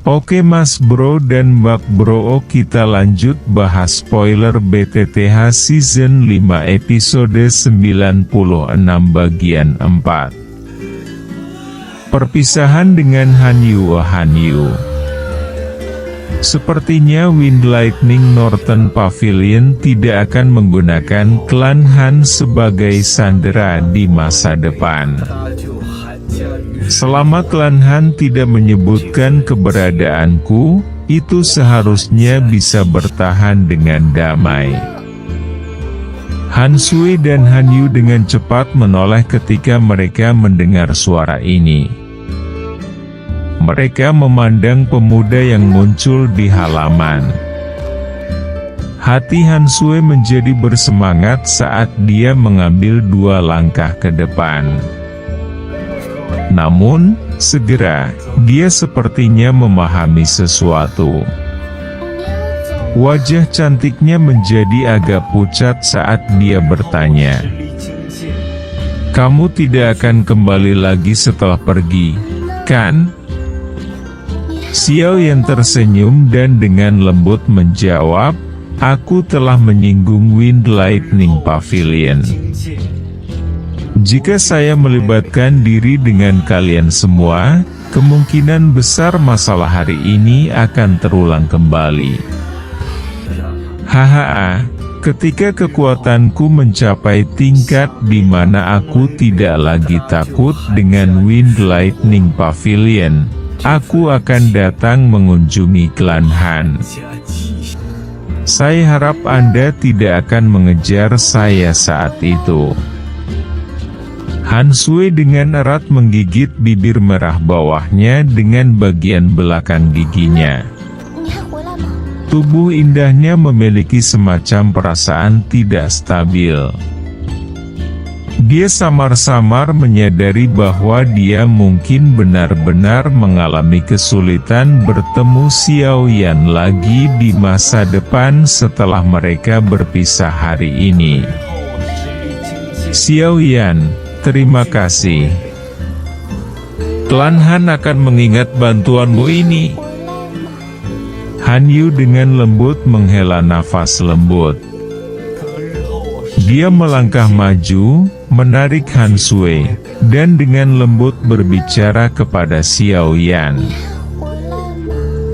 Oke Mas Bro dan Mbak Bro, kita lanjut bahas spoiler BTTH Season 5 episode 96 bagian 4. Perpisahan dengan Hanyu. Sepertinya Wind Lightning Northern Pavilion tidak akan menggunakan klan Han sebagai sandera di masa depan. Selama klan Han tidak menyebutkan keberadaanku, itu seharusnya bisa bertahan dengan damai. Han Sui dan Han Yu dengan cepat menoleh ketika mereka mendengar suara ini. Mereka memandang pemuda yang muncul di halaman. Hati Han Sui menjadi bersemangat saat dia mengambil 2 langkah ke depan. Namun, segera, dia sepertinya memahami sesuatu. Wajah cantiknya menjadi agak pucat saat dia bertanya, "Kamu tidak akan kembali lagi setelah pergi, kan?" Xiao Yan tersenyum dan dengan lembut menjawab, "Aku telah menyinggung Wind Lightning Pavilion. Jika saya melibatkan diri dengan kalian semua, kemungkinan besar masalah hari ini akan terulang kembali. Hahaha, ketika kekuatanku mencapai tingkat di mana aku tidak lagi takut dengan Wind Lightning Pavilion, aku akan datang mengunjungi klan Han. Saya harap Anda tidak akan mengejar saya saat itu." Han Sui dengan erat menggigit bibir merah bawahnya dengan bagian belakang giginya. Tubuh indahnya memiliki semacam perasaan tidak stabil. Dia samar-samar menyadari bahwa dia mungkin benar-benar mengalami kesulitan bertemu Xiao Yan lagi di masa depan setelah mereka berpisah hari ini. "Xiao Yan, terima kasih. Klan Han akan mengingat bantuanmu ini." Han Yu dengan lembut menghela nafas lembut. Dia melangkah maju, menarik Han Sui, dan dengan lembut berbicara kepada Xiao Yan.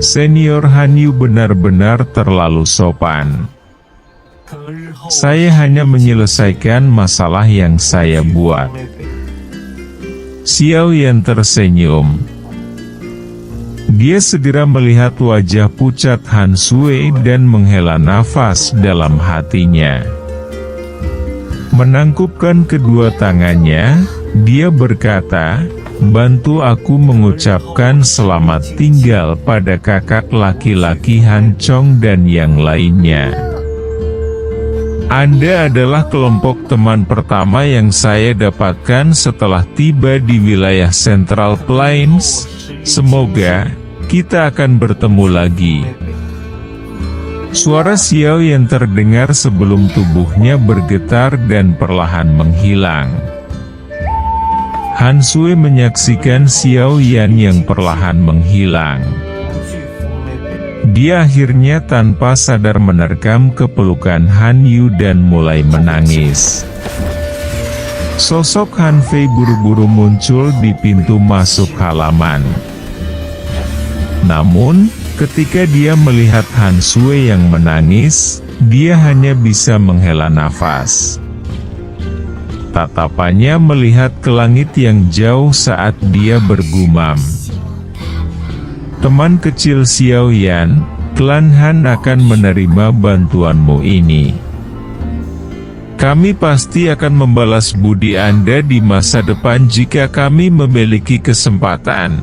"Senior Han Yu benar-benar terlalu sopan. Saya hanya menyelesaikan masalah yang saya buat." Xiao Yan tersenyum. Dia segera melihat wajah pucat Han Sui dan menghela nafas dalam hatinya. Menangkupkan kedua tangannya, dia berkata, "Bantu aku mengucapkan selamat tinggal pada kakak laki-laki Han Chong dan yang lainnya. Anda adalah kelompok teman pertama yang saya dapatkan setelah tiba di wilayah Central Plains. Semoga kita akan bertemu lagi." Suara Xiao yang terdengar sebelum tubuhnya bergetar dan perlahan menghilang. Han Sui menyaksikan Xiao Yan yang perlahan menghilang. Dia akhirnya tanpa sadar menerkam kepelukan Han Yu dan mulai menangis. Sosok Han Fei buru-buru muncul di pintu masuk halaman. Namun, ketika dia melihat Han Sui yang menangis, dia hanya bisa menghela nafas. Tatapannya melihat ke langit yang jauh saat dia bergumam, "Teman kecil Xiao Yan, klan Han akan menerima bantuanmu ini. Kami pasti akan membalas budi Anda di masa depan jika kami memiliki kesempatan."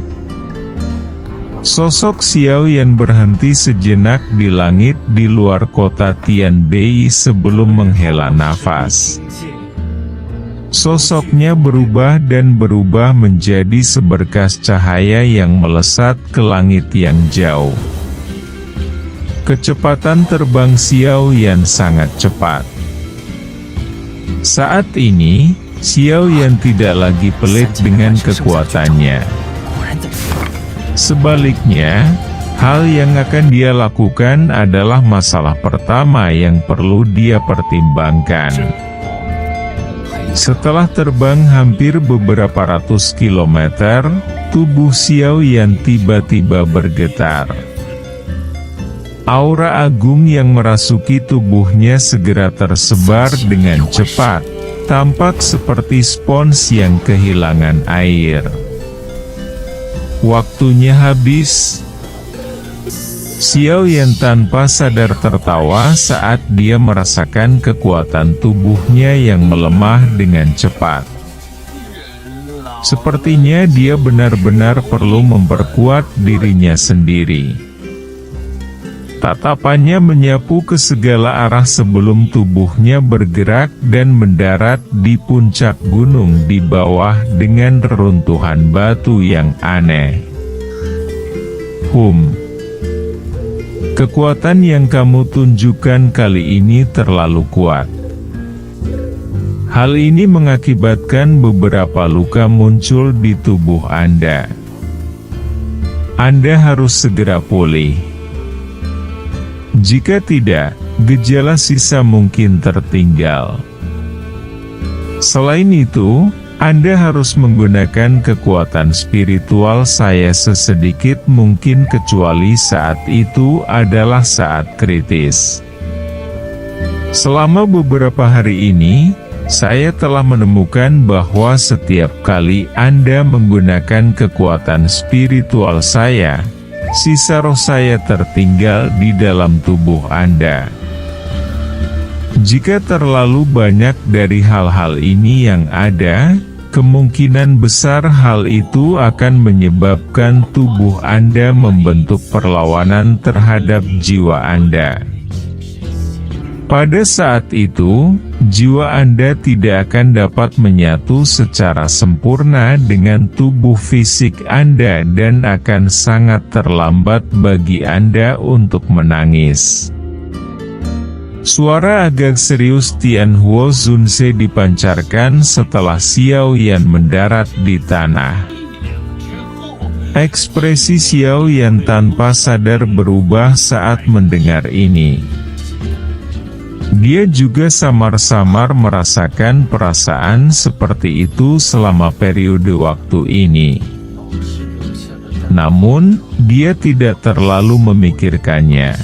Sosok Xiao Yan berhenti sejenak di langit di luar kota Tianbei sebelum menghela nafas. Sosoknya berubah dan berubah menjadi seberkas cahaya yang melesat ke langit yang jauh. Kecepatan terbang Xiao Yan sangat cepat. Saat ini, Xiao Yan tidak lagi pelit dengan kekuatannya. Sebaliknya, Hal yang akan dia lakukan adalah masalah pertama yang perlu dia pertimbangkan. Setelah terbang hampir beberapa ratus kilometer, tubuh Xiao Yan tiba-tiba bergetar. Aura agung yang merasuki tubuhnya segera tersebar dengan cepat, tampak seperti spons yang kehilangan air. Waktunya habis. Xiao Yan tanpa sadar tertawa saat dia merasakan kekuatan tubuhnya yang melemah dengan cepat. Sepertinya dia benar-benar perlu memperkuat dirinya sendiri. Tatapannya menyapu ke segala arah sebelum tubuhnya bergerak dan mendarat di puncak gunung di bawah dengan reruntuhan batu yang aneh. Kekuatan yang kamu tunjukkan kali ini terlalu kuat. Hal ini mengakibatkan beberapa luka muncul di tubuh Anda. Anda harus segera pulih. Jika tidak, gejala sisa mungkin tertinggal. Selain itu, Anda harus menggunakan kekuatan spiritual saya sesedikit mungkin kecuali saat itu adalah saat kritis. Selama beberapa hari ini, saya telah menemukan bahwa setiap kali Anda menggunakan kekuatan spiritual saya, sisa roh saya tertinggal di dalam tubuh Anda. Jika terlalu banyak dari hal-hal ini yang ada, kemungkinan besar hal itu akan menyebabkan tubuh Anda membentuk perlawanan terhadap jiwa Anda. Pada saat itu, jiwa Anda tidak akan dapat menyatu secara sempurna dengan tubuh fisik Anda dan akan sangat terlambat bagi Anda untuk menangis. Suara agak serius Tianhuo Zunze dipancarkan setelah Xiao Yan mendarat di tanah. Ekspresi Xiao Yan tanpa sadar berubah saat mendengar ini. Dia juga samar-samar merasakan perasaan seperti itu selama periode waktu ini. Namun, dia tidak terlalu memikirkannya.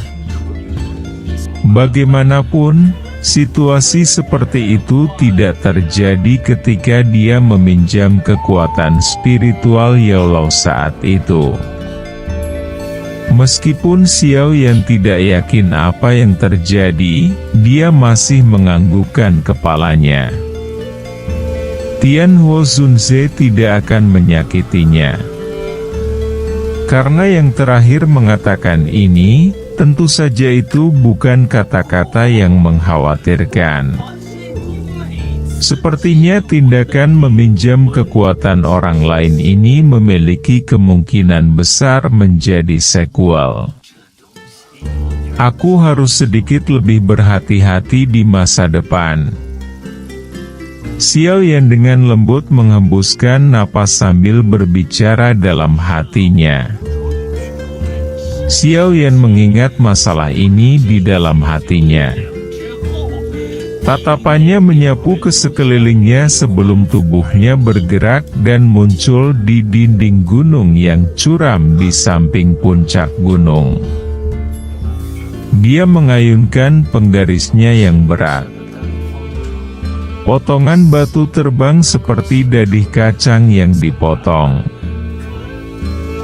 Bagaimanapun, situasi seperti itu tidak terjadi ketika dia meminjam kekuatan spiritual Yaolao saat itu. Meskipun Xiao Yan tidak yakin apa yang terjadi, dia masih menganggukkan kepalanya. Tianhuo Zunze tidak akan menyakitinya. Karena yang terakhir mengatakan ini, tentu saja itu bukan kata-kata yang mengkhawatirkan. Sepertinya tindakan meminjam kekuatan orang lain ini memiliki kemungkinan besar menjadi sequel. Aku harus sedikit lebih berhati-hati di masa depan. Xiao Yan dengan lembut menghembuskan napas sambil berbicara dalam hatinya. Xiao Yan mengingat masalah ini di dalam hatinya. Tatapannya menyapu ke sekelilingnya sebelum tubuhnya bergerak dan muncul di dinding gunung yang curam di samping puncak gunung. Dia mengayunkan penggarisnya yang berat. Potongan batu terbang seperti dadih kacang yang dipotong.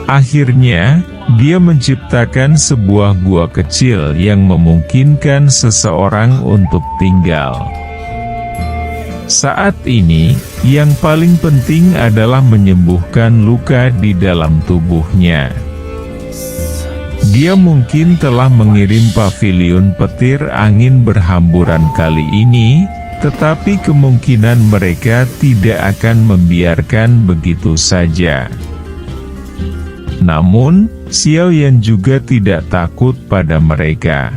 Akhirnya, dia menciptakan sebuah gua kecil yang memungkinkan seseorang untuk tinggal. Saat ini, yang paling penting adalah menyembuhkan luka di dalam tubuhnya. Dia mungkin telah mengirim pavilion petir angin berhamburan kali ini, tetapi kemungkinan mereka tidak akan membiarkan begitu saja. Namun, Xiao Yan juga tidak takut pada mereka.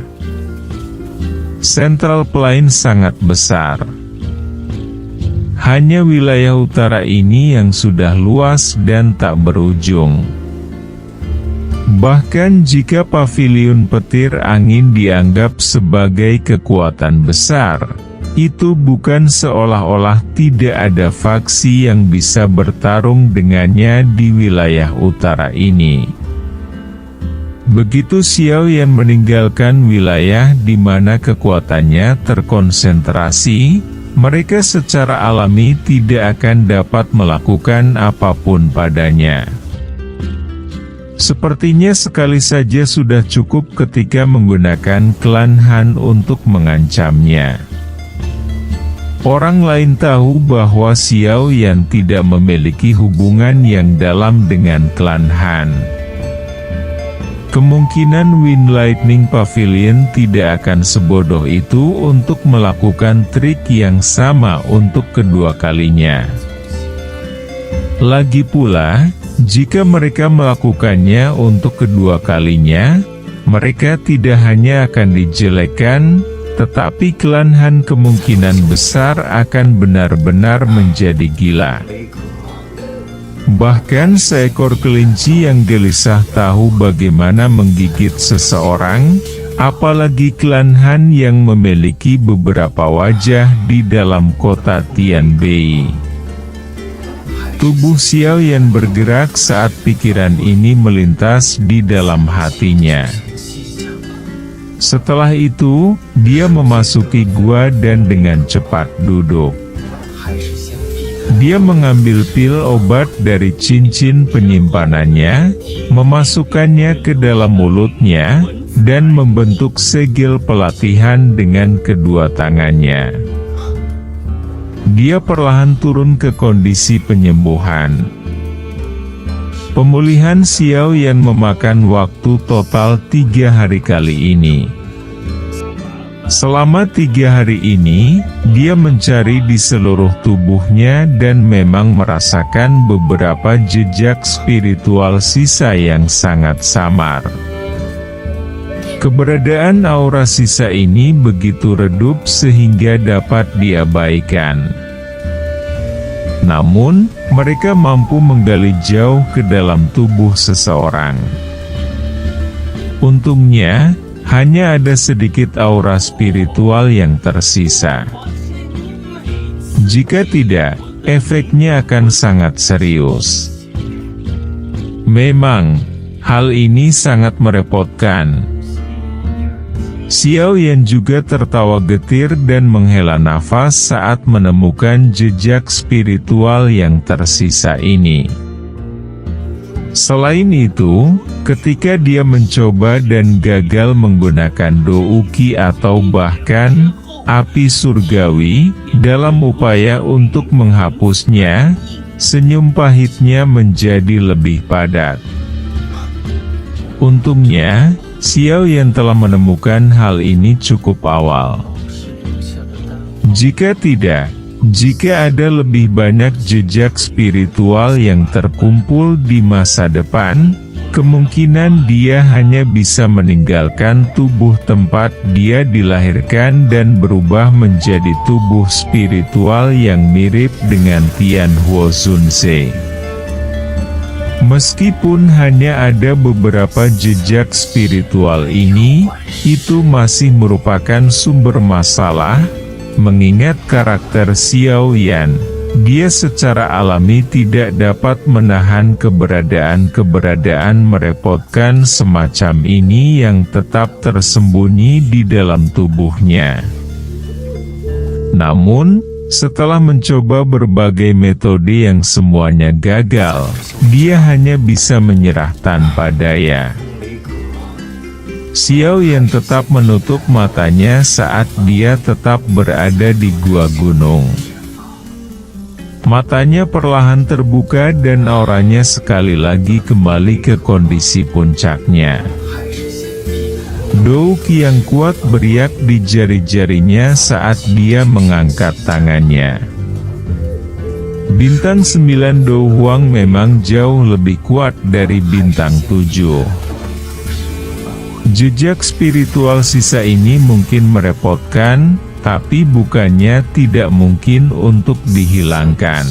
Central Plain sangat besar. Hanya wilayah utara ini yang sudah luas dan tak berujung. Bahkan jika paviliun petir angin dianggap sebagai kekuatan besar, itu bukan seolah-olah tidak ada faksi yang bisa bertarung dengannya di wilayah utara ini. Begitu Xiao Yan meninggalkan wilayah di mana kekuatannya terkonsentrasi, mereka secara alami tidak akan dapat melakukan apapun padanya. Sepertinya sekali saja sudah cukup ketika menggunakan klan Han untuk mengancamnya. Orang lain tahu bahwa Xiao Yan tidak memiliki hubungan yang dalam dengan klan Han. Kemungkinan Wind Lightning Pavilion tidak akan sebodoh itu untuk melakukan trik yang sama untuk kedua kalinya. Lagi pula, jika mereka melakukannya untuk kedua kalinya, mereka tidak hanya akan dijelekkan, tetapi klan Han kemungkinan besar akan benar-benar menjadi gila. Bahkan seekor kelinci yang gelisah tahu bagaimana menggigit seseorang, apalagi klan Han yang memiliki beberapa wajah di dalam kota Tianbei. Tubuh Xiao Yan bergerak saat pikiran ini melintas di dalam hatinya. Setelah itu, dia memasuki gua dan dengan cepat duduk. Dia mengambil pil obat dari cincin penyimpanannya, memasukkannya ke dalam mulutnya, dan membentuk segel pelatihan dengan kedua tangannya. Dia perlahan turun ke kondisi penyembuhan. Pemulihan Xiao Yan memakan waktu total 3 hari kali ini. Selama 3 hari ini, dia mencari di seluruh tubuhnya dan memang merasakan beberapa jejak spiritual sisa yang sangat samar. Keberadaan aura sisa ini begitu redup sehingga dapat diabaikan. Namun, mereka mampu menggali jauh ke dalam tubuh seseorang. Untungnya, hanya ada sedikit aura spiritual yang tersisa. Jika tidak, efeknya akan sangat serius. Memang, hal ini sangat merepotkan. Xiao Yan juga tertawa getir dan menghela nafas saat menemukan jejak spiritual yang tersisa ini. Selain itu, ketika dia mencoba dan gagal menggunakan douki atau bahkan api surgawi dalam upaya untuk menghapusnya, senyum pahitnya menjadi lebih padat. Untungnya, Xiao Yan telah menemukan hal ini cukup awal. Jika tidak, jika ada lebih banyak jejak spiritual yang terkumpul di masa depan, kemungkinan dia hanya bisa meninggalkan tubuh tempat dia dilahirkan dan berubah menjadi tubuh spiritual yang mirip dengan Tianhuo Zunze. Meskipun hanya ada beberapa jejak spiritual ini, itu masih merupakan sumber masalah, mengingat karakter Xiao Yan. Dia secara alami tidak dapat menahan keberadaan merepotkan semacam ini yang tetap tersembunyi di dalam tubuhnya. Namun, setelah mencoba berbagai metode yang semuanya gagal, dia hanya bisa menyerah tanpa daya. Xiao Yan tetap menutup matanya saat dia tetap berada di gua gunung. Matanya perlahan terbuka dan auranya sekali lagi kembali ke kondisi puncaknya. Douki yang kuat beriak di jari-jarinya saat dia mengangkat tangannya. Bintang 9 Dou Huang memang jauh lebih kuat dari bintang 7. Jejak spiritual sisa ini mungkin merepotkan, tapi bukannya tidak mungkin untuk dihilangkan.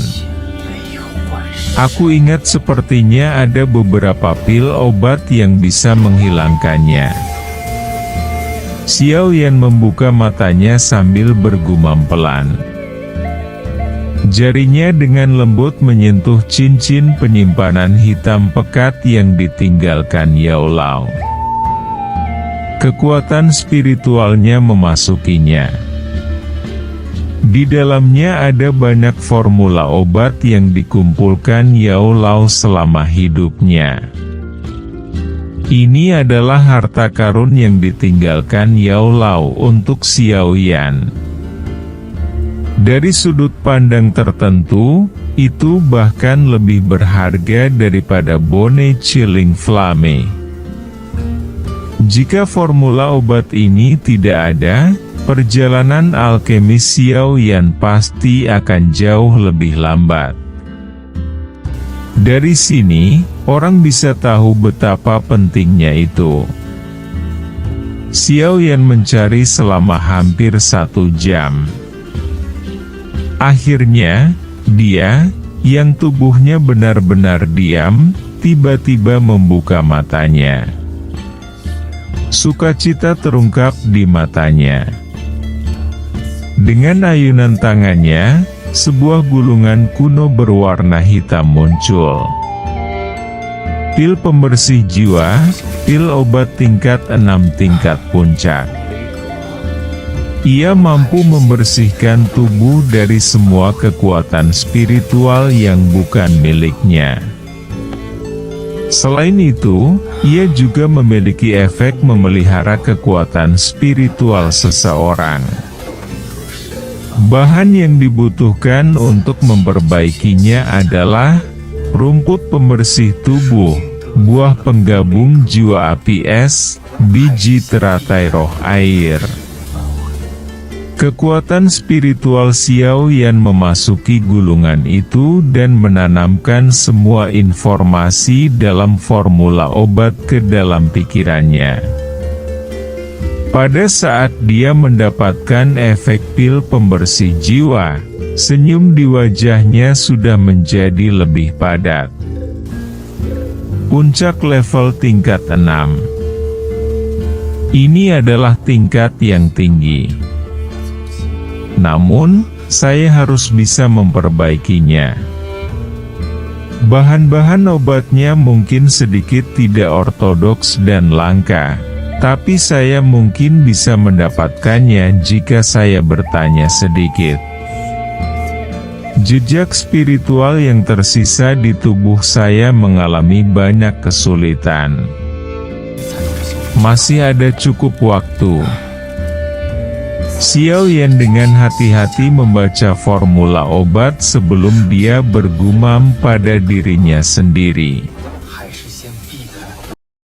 Aku ingat sepertinya ada beberapa pil obat yang bisa menghilangkannya. Xiao Yan membuka matanya sambil bergumam pelan. Jarinya dengan lembut menyentuh cincin penyimpanan hitam pekat yang ditinggalkan Yao Lao. Kekuatan spiritualnya memasukinya. Di dalamnya ada banyak formula obat yang dikumpulkan Yao Lao selama hidupnya. Ini adalah harta karun yang ditinggalkan Yao Lao untuk Xiao Yan. Dari sudut pandang tertentu, itu bahkan lebih berharga daripada Bonne Chilling Flame. Jika formula obat ini tidak ada, perjalanan alkemis Xiao Yan pasti akan jauh lebih lambat. Dari sini, orang bisa tahu betapa pentingnya itu. Xiao Yan mencari selama hampir 1 jam. Akhirnya, dia, yang tubuhnya benar-benar diam, tiba-tiba membuka matanya. Sukacita terungkap di matanya. Dengan ayunan tangannya, sebuah gulungan kuno berwarna hitam muncul. Pil pembersih jiwa, pil obat tingkat 6 tingkat puncak. Ia mampu membersihkan tubuh dari semua kekuatan spiritual yang bukan miliknya. Selain itu, ia juga memiliki efek memelihara kekuatan spiritual seseorang. Bahan yang dibutuhkan untuk memperbaikinya adalah rumput pembersih tubuh, buah penggabung jiwa api es, biji teratai roh air. Kekuatan spiritual Xiao Yan memasuki gulungan itu dan menanamkan semua informasi dalam formula obat ke dalam pikirannya. Pada saat dia mendapatkan efek pil pembersih jiwa, senyum di wajahnya sudah menjadi lebih padat. Puncak level tingkat 6. Ini adalah tingkat yang tinggi. Namun, saya harus bisa memperbaikinya. Bahan-bahan obatnya mungkin sedikit tidak ortodoks dan langka, tapi saya mungkin bisa mendapatkannya jika saya bertanya sedikit. Jejak spiritual yang tersisa di tubuh saya mengalami banyak kesulitan. Masih ada cukup waktu. Xiao Yan dengan hati-hati membaca formula obat sebelum dia bergumam pada dirinya sendiri.